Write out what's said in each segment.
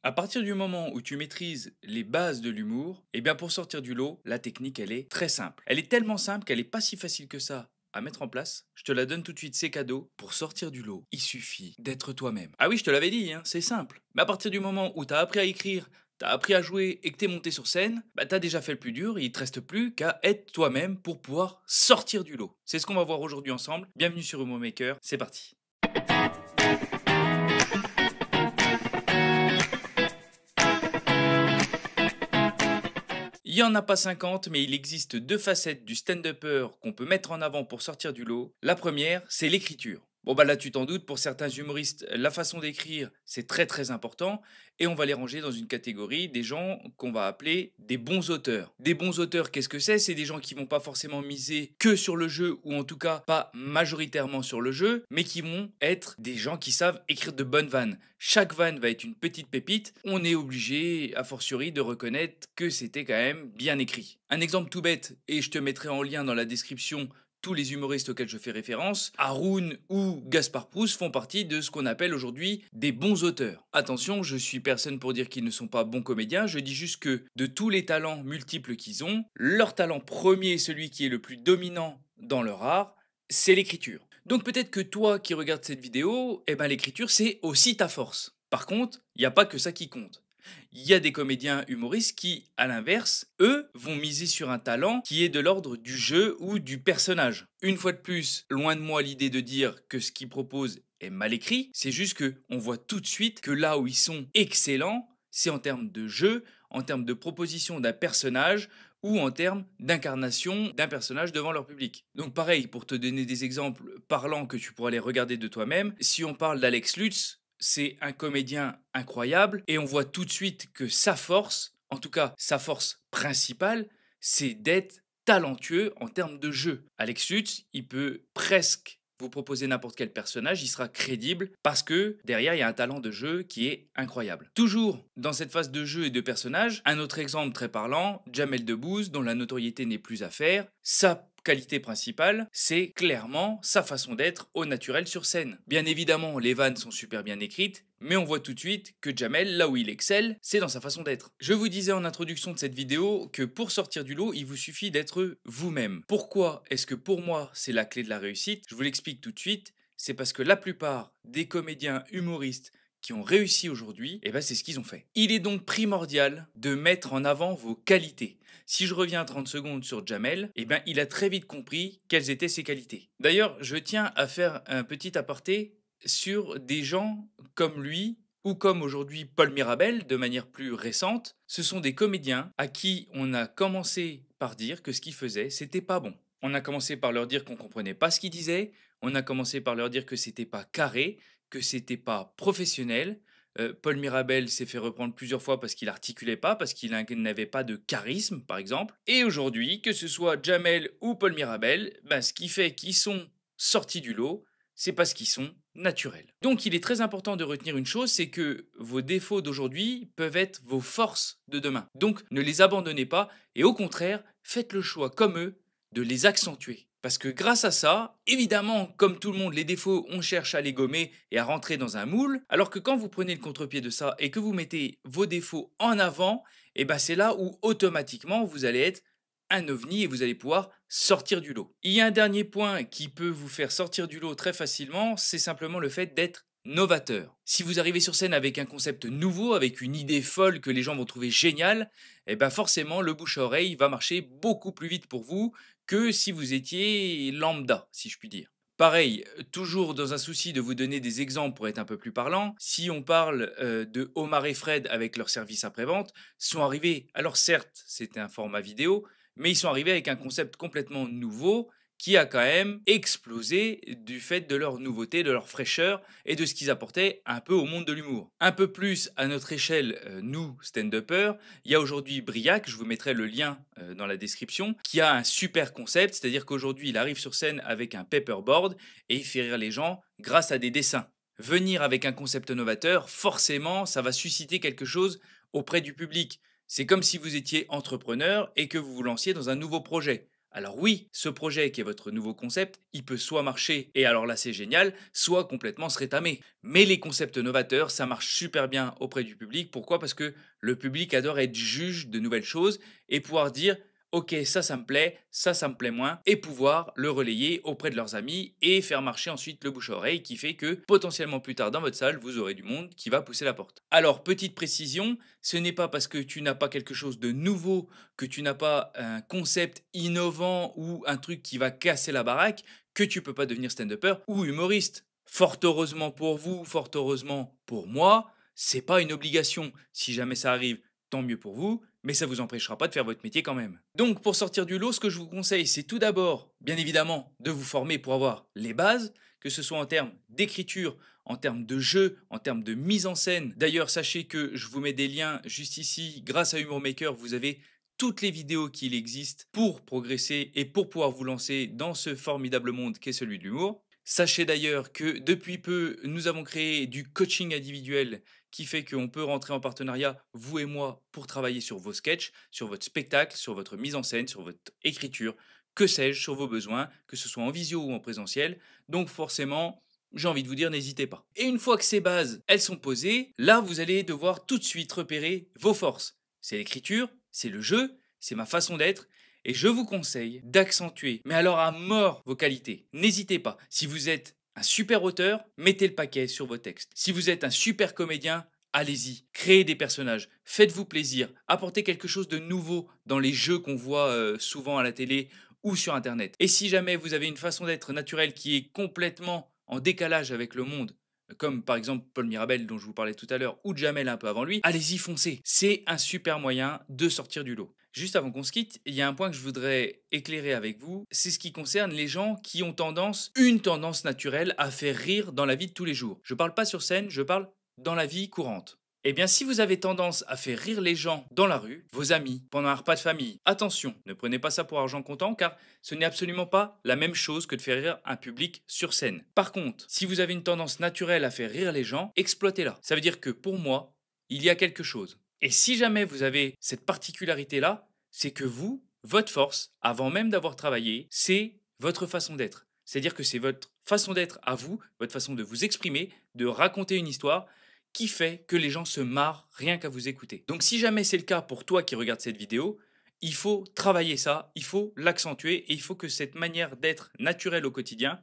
À partir du moment où tu maîtrises les bases de l'humour, eh bien pour sortir du lot, la technique elle est très simple. Elle est tellement simple qu'elle est pas si facile que ça à mettre en place. Je te la donne tout de suite, c'est cadeau. Pour sortir du lot, il suffit d'être toi-même. Ah oui, je te l'avais dit, hein, c'est simple. Mais à partir du moment où tu as appris à écrire, tu as appris à jouer et que tu es monté sur scène, bah tu as déjà fait le plus dur, il te reste plus qu'à être toi-même pour pouvoir sortir du lot. C'est ce qu'on va voir aujourd'hui ensemble. Bienvenue sur Humo Maker, c'est parti. Il y en a pas 50, mais il existe deux facettes du stand-upper qu'on peut mettre en avant pour sortir du lot. La première, c'est l'écriture. Bon bah là tu t'en doutes, pour certains humoristes, la façon d'écrire, c'est très très important, et on va les ranger dans une catégorie des gens qu'on va appeler des bons auteurs. Des bons auteurs, qu'est-ce que c'est? C'est des gens qui vont pas forcément miser que sur le jeu, ou en tout cas pas majoritairement sur le jeu, mais qui vont être des gens qui savent écrire de bonnes vannes. Chaque vanne va être une petite pépite, on est obligé, a fortiori, de reconnaître que c'était quand même bien écrit. Un exemple tout bête, et je te mettrai en lien dans la description tous les humoristes auxquels je fais référence, Haroun ou Gaspard Proust font partie de ce qu'on appelle aujourd'hui des bons auteurs. Attention, je suis personne pour dire qu'ils ne sont pas bons comédiens, je dis juste que de tous les talents multiples qu'ils ont, leur talent premier, celui qui est le plus dominant dans leur art, c'est l'écriture. Donc peut-être que toi qui regardes cette vidéo, eh ben l'écriture c'est aussi ta force. Par contre, il n'y a pas que ça qui compte. Il y a des comédiens humoristes qui, à l'inverse, eux, vont miser sur un talent qui est de l'ordre du jeu ou du personnage. Une fois de plus, loin de moi l'idée de dire que ce qu'ils proposent est mal écrit, c'est juste que on voit tout de suite que là où ils sont excellents, c'est en termes de jeu, en termes de proposition d'un personnage ou en termes d'incarnation d'un personnage devant leur public. Donc pareil, pour te donner des exemples parlants que tu pourras les regarder de toi-même, si on parle d'Alex Lutz, c'est un comédien incroyable et on voit tout de suite que sa force, en tout cas sa force principale, c'est d'être talentueux en termes de jeu. Alex Lutz, il peut presque vous proposer n'importe quel personnage, il sera crédible parce que derrière il y a un talent de jeu qui est incroyable. Toujours dans cette phase de jeu et de personnage, un autre exemple très parlant, Jamel Debbouze, dont la notoriété n'est plus à faire, sa qualité principale, c'est clairement sa façon d'être au naturel sur scène. Bien évidemment, les vannes sont super bien écrites, mais on voit tout de suite que Jamel, là où il excelle, c'est dans sa façon d'être. Je vous disais en introduction de cette vidéo que pour sortir du lot, il vous suffit d'être vous-même. Pourquoi est-ce que pour moi c'est la clé de la réussite? Je vous l'explique tout de suite. C'est parce que la plupart des comédiens humoristes qui ont réussi aujourd'hui, eh ben c'est ce qu'ils ont fait. Il est donc primordial de mettre en avant vos qualités. Si je reviens 30 secondes sur Jamel, eh ben il a très vite compris quelles étaient ses qualités. D'ailleurs, je tiens à faire un petit aparté sur des gens comme lui ou comme aujourd'hui Paul Mirabel de manière plus récente. Ce sont des comédiens à qui on a commencé par dire que ce qu'ils faisaient, c'était pas bon. On a commencé par leur dire qu'on comprenait pas ce qu'ils disaient, on a commencé par leur dire que c'était pas carré, que c'était pas professionnel. Paul Mirabel s'est fait reprendre plusieurs fois parce qu'il articulait pas, parce qu'il n'avait pas de charisme, par exemple. Et aujourd'hui, que ce soit Jamel ou Paul Mirabel, ben, ce qui fait qu'ils sont sortis du lot, c'est parce qu'ils sont naturels. Donc il est très important de retenir une chose, c'est que vos défauts d'aujourd'hui peuvent être vos forces de demain. Donc ne les abandonnez pas et au contraire, faites le choix comme eux de les accentuer. Parce que grâce à ça, évidemment, comme tout le monde, les défauts, on cherche à les gommer et à rentrer dans un moule, alors que quand vous prenez le contre-pied de ça et que vous mettez vos défauts en avant, et ben c'est là où automatiquement vous allez être un ovni et vous allez pouvoir sortir du lot. Il y a un dernier point qui peut vous faire sortir du lot très facilement, c'est simplement le fait d'être novateur. Si vous arrivez sur scène avec un concept nouveau, avec une idée folle que les gens vont trouver géniale, eh ben forcément le bouche à oreille va marcher beaucoup plus vite pour vous que si vous étiez lambda, si je puis dire. Pareil, toujours dans un souci de vous donner des exemples pour être un peu plus parlant, si on parle de Omar et Fred avec leur service après-vente, sont arrivés, alors certes c'était un format vidéo, mais ils sont arrivés avec un concept complètement nouveau qui a quand même explosé du fait de leur nouveauté, de leur fraîcheur et de ce qu'ils apportaient un peu au monde de l'humour. Un peu plus à notre échelle, nous, stand-uppers, il y a aujourd'hui Briac, je vous mettrai le lien dans la description, qui a un super concept, c'est-à-dire qu'aujourd'hui il arrive sur scène avec un paperboard et il fait rire les gens grâce à des dessins. Venir avec un concept novateur, forcément, ça va susciter quelque chose auprès du public. C'est comme si vous étiez entrepreneur et que vous vous lanciez dans un nouveau projet. Alors oui, ce projet qui est votre nouveau concept, il peut soit marcher, et alors là c'est génial, soit complètement se rétamer. Mais les concepts novateurs, ça marche super bien auprès du public. Pourquoi? Parce que le public adore être juge de nouvelles choses et pouvoir dire ok, ça me plaît, ça me plaît moins, et pouvoir le relayer auprès de leurs amis et faire marcher ensuite le bouche à oreille qui fait que potentiellement plus tard dans votre salle, vous aurez du monde qui va pousser la porte. Alors, petite précision, ce n'est pas parce que tu n'as pas quelque chose de nouveau, que tu n'as pas un concept innovant ou un truc qui va casser la baraque, que tu peux pas devenir stand-upper ou humoriste. Fort heureusement pour vous, fort heureusement pour moi, c'est pas une obligation. Si jamais ça arrive, tant mieux pour vous, mais ça vous empêchera pas de faire votre métier quand même. Donc pour sortir du lot, ce que je vous conseille, c'est tout d'abord, bien évidemment, de vous former pour avoir les bases, que ce soit en termes d'écriture, en termes de jeu, en termes de mise en scène. D'ailleurs, sachez que je vous mets des liens juste ici. Grâce à Humour Maker, vous avez toutes les vidéos qu'il existe pour progresser et pour pouvoir vous lancer dans ce formidable monde qu'est celui de l'humour. Sachez d'ailleurs que depuis peu, nous avons créé du coaching individuel qui fait qu'on peut rentrer en partenariat, vous et moi, pour travailler sur vos sketchs, sur votre spectacle, sur votre mise en scène, sur votre écriture, que sais-je, sur vos besoins, que ce soit en visio ou en présentiel. Donc forcément, j'ai envie de vous dire, n'hésitez pas. Et une fois que ces bases, elles sont posées, là, vous allez devoir tout de suite repérer vos forces. C'est l'écriture, c'est le jeu, c'est ma façon d'être. Et je vous conseille d'accentuer, mais alors à mort, vos qualités. N'hésitez pas. Si vous êtes un super auteur, mettez le paquet sur vos textes. Si vous êtes un super comédien, allez-y, créez des personnages, faites-vous plaisir, apportez quelque chose de nouveau dans les jeux qu'on voit souvent à la télé ou sur Internet. Et si jamais vous avez une façon d'être naturelle qui est complètement en décalage avec le monde, comme par exemple Paul Mirabel dont je vous parlais tout à l'heure, ou Jamel un peu avant lui, allez-y, foncez. C'est un super moyen de sortir du lot. Juste avant qu'on se quitte, il y a un point que je voudrais éclairer avec vous, c'est ce qui concerne les gens qui ont une tendance naturelle à faire rire dans la vie de tous les jours. Je parle pas sur scène, je parle dans la vie courante. Eh bien, si vous avez tendance à faire rire les gens dans la rue, vos amis, pendant un repas de famille, attention, ne prenez pas ça pour argent comptant car ce n'est absolument pas la même chose que de faire rire un public sur scène. Par contre, si vous avez une tendance naturelle à faire rire les gens, exploitez-la. Ça veut dire que pour moi, il y a quelque chose. Et si jamais vous avez cette particularité-là, c'est que vous, votre force, avant même d'avoir travaillé, c'est votre façon d'être. C'est-à-dire que c'est votre façon d'être à vous, votre façon de vous exprimer, de raconter une histoire qui fait que les gens se marrent rien qu'à vous écouter. Donc si jamais c'est le cas pour toi qui regarde cette vidéo, il faut travailler ça, il faut l'accentuer et il faut que cette manière d'être naturelle au quotidien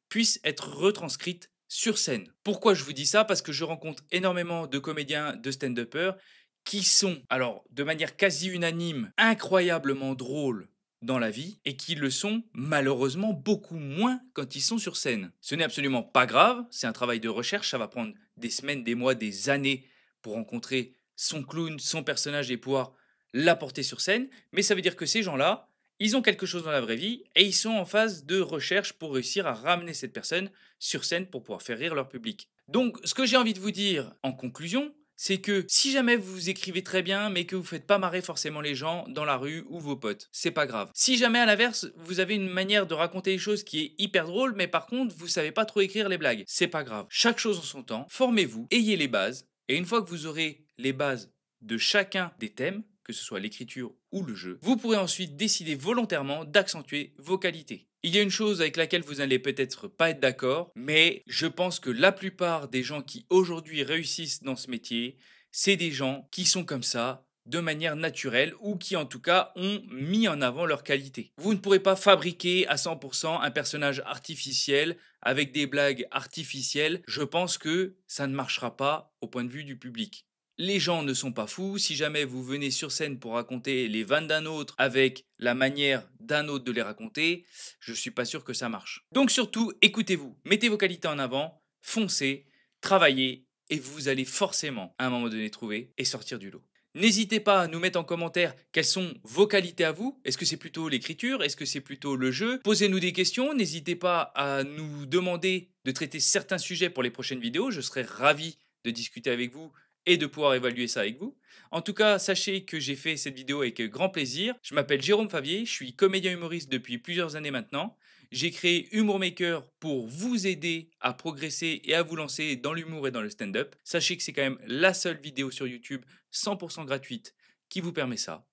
puisse être retranscrite sur scène. Pourquoi je vous dis ça? Parce que je rencontre énormément de comédiens, de stand-uppers qui sont, alors de manière quasi unanime, incroyablement drôles dans la vie et qui le sont malheureusement beaucoup moins quand ils sont sur scène. Ce n'est absolument pas grave, c'est un travail de recherche, ça va prendre des semaines, des mois, des années pour rencontrer son clown, son personnage et pouvoir l'apporter sur scène, mais ça veut dire que ces gens-là, ils ont quelque chose dans la vraie vie et ils sont en phase de recherche pour réussir à ramener cette personne sur scène pour pouvoir faire rire leur public. Donc, ce que j'ai envie de vous dire en conclusion, c'est que si jamais vous écrivez très bien, mais que vous faites pas marrer forcément les gens dans la rue ou vos potes, c'est pas grave. Si jamais à l'inverse, vous avez une manière de raconter les choses qui est hyper drôle, mais par contre, vous savez pas trop écrire les blagues, c'est pas grave. Chaque chose en son temps, formez-vous, ayez les bases, et une fois que vous aurez les bases de chacun des thèmes, que ce soit l'écriture ou le jeu, vous pourrez ensuite décider volontairement d'accentuer vos qualités. Il y a une chose avec laquelle vous n'allez peut-être pas être d'accord, mais je pense que la plupart des gens qui aujourd'hui réussissent dans ce métier, c'est des gens qui sont comme ça, de manière naturelle, ou qui en tout cas ont mis en avant leurs qualités. Vous ne pourrez pas fabriquer à 100% un personnage artificiel avec des blagues artificielles. Je pense que ça ne marchera pas au point de vue du public. Les gens ne sont pas fous, si jamais vous venez sur scène pour raconter les vannes d'un autre avec la manière d'un autre de les raconter, je suis pas sûr que ça marche. Donc surtout, écoutez-vous, mettez vos qualités en avant, foncez, travaillez et vous allez forcément à un moment donné trouver et sortir du lot. N'hésitez pas à nous mettre en commentaire quelles sont vos qualités à vous. Est-ce que c'est plutôt l'écriture? Est-ce que c'est plutôt le jeu? Posez-nous des questions. N'hésitez pas à nous demander de traiter certains sujets pour les prochaines vidéos. Je serai ravi de discuter avec vous et de pouvoir évaluer ça avec vous. En tout cas, sachez que j'ai fait cette vidéo avec grand plaisir. Je m'appelle Jérôme Favier, je suis comédien humoriste depuis plusieurs années maintenant. J'ai créé Humour Maker pour vous aider à progresser et à vous lancer dans l'humour et dans le stand-up. Sachez que c'est quand même la seule vidéo sur YouTube 100% gratuite qui vous permet ça.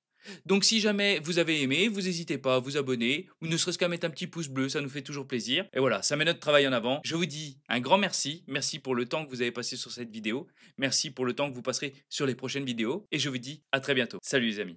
Donc si jamais vous avez aimé, vous n'hésitez pas à vous abonner ou ne serait-ce qu'à mettre un petit pouce bleu, ça nous fait toujours plaisir. Et voilà, ça met notre travail en avant. Je vous dis un grand merci. Merci pour le temps que vous avez passé sur cette vidéo. Merci pour le temps que vous passerez sur les prochaines vidéos. Et je vous dis à très bientôt. Salut les amis.